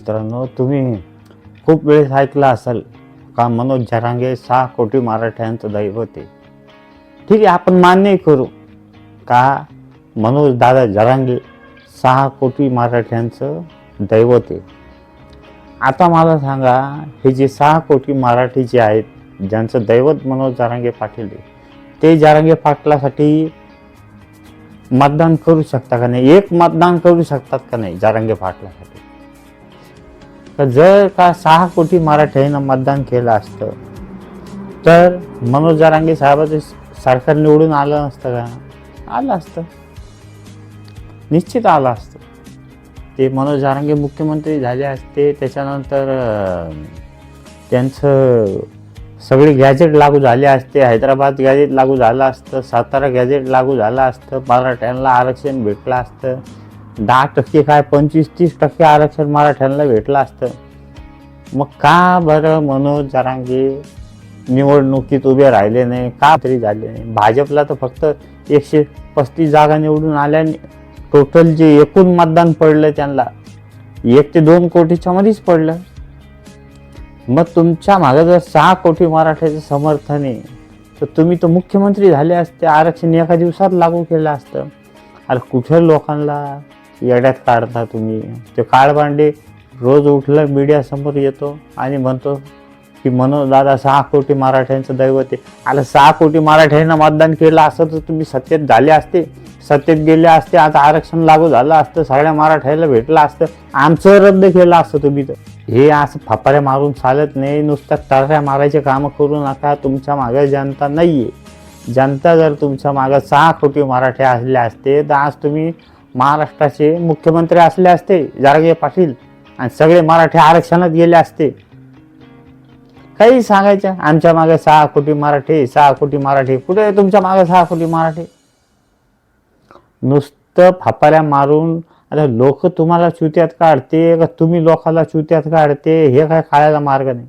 मित्रांनो, तुम्ही खूप वेळेस ऐकलं असेल का मनोज जरांगे 6 कोटी मराठ्यांचं दैवत आहे. ठीक आहे, आपण मान्य करू का मनोज दादा जरांगे 6 कोटी मराठ्यांचं दैवत आहे. आता मला सांगा, हे जे 6 कोटी मराठी जे आहेत, ज्यांचं दैवत मनोज जरांगे पाटील आहे, ते जरांगे पाटलासाठी मतदान करू शकता का नाही? एक मतदान करू शकतात का नाही जरांगे पाटलासाठी? तर जर का 6 कोटी मराठ्यांना मतदान केलं असतं तर मनोज जरांगे साहेबाचं सरकार निवडून आलं नसतं का? आलं असतं, निश्चित आलं असतं. ते मनोज जरांगे मुख्यमंत्री झाले असते, त्याच्यानंतर त्यांचं सगळे गॅजेट लागू झाले असते. हैदराबाद गॅजेट लागू झालं असतं, सातारा गॅजेट लागू झालं असतं, मराठ्यांना आरक्षण भेटलं असतं. 10% काय 25-30% आरक्षण मराठ्यांना भेटलं असतं. मग का बरं मनोज जरांगे निवडणुकीत उभे राहिले नाही? का तरी झाले नाही? भाजपला तर फक्त 135 जागा निवडून आल्याने टोटल जे एकूण मतदान पडलं त्यांना 1 ते 2 कोटीच्या मध्येच पडलं. मग तुमच्या मागे जर 6 कोटी मराठ्याचं समर्थन आहे तर तुम्ही तर मुख्यमंत्री झाले असते, आरक्षण एका दिवसात लागू केलं असतं. अरे कुठे लोकांना येड्यात काढता तुम्ही? ते काळबांडे रोज उठलं मीडियासमोर येतो आणि म्हणतो की मनोज दादा 6 कोटी मराठ्यांचं दैवत आहे. अरे 6 कोटी मराठ्यांना मतदान केलं असतं तर तुम्ही सत्तेत झाले असते, सत्तेत गेले असते, आता आरक्षण लागू झालं असतं, सगळ्या मराठ्याला भेटलं असतं, आमचं रद्द केलं असतं तुम्ही. तर हे असं फापाऱ्या मारून चालत नाही. नुसतं टाळ्या मारायचे कामं करू नका. तुमच्या मागे जनता नाहीये. जनता जर तुमच्या मागे 6 कोटी मराठे असले असते तर आज तुम्ही महाराष्ट्राचे मुख्यमंत्री असले असते जरांगे पाटील, आणि सगळे मराठे आरक्षणात गेले असते. काही सांगायचं आमच्या मागे 6 कोटी मराठे, 6 कोटी मराठे. कुठे आहे तुमच्या मागे 6 कोटी मराठे? नुसतं फापाऱ्या मारून आता लोक तुम्हाला चुत्यात काढते का तुम्ही लोकांना चुत्यात काढते, हे काय कळायला मार्ग नाही.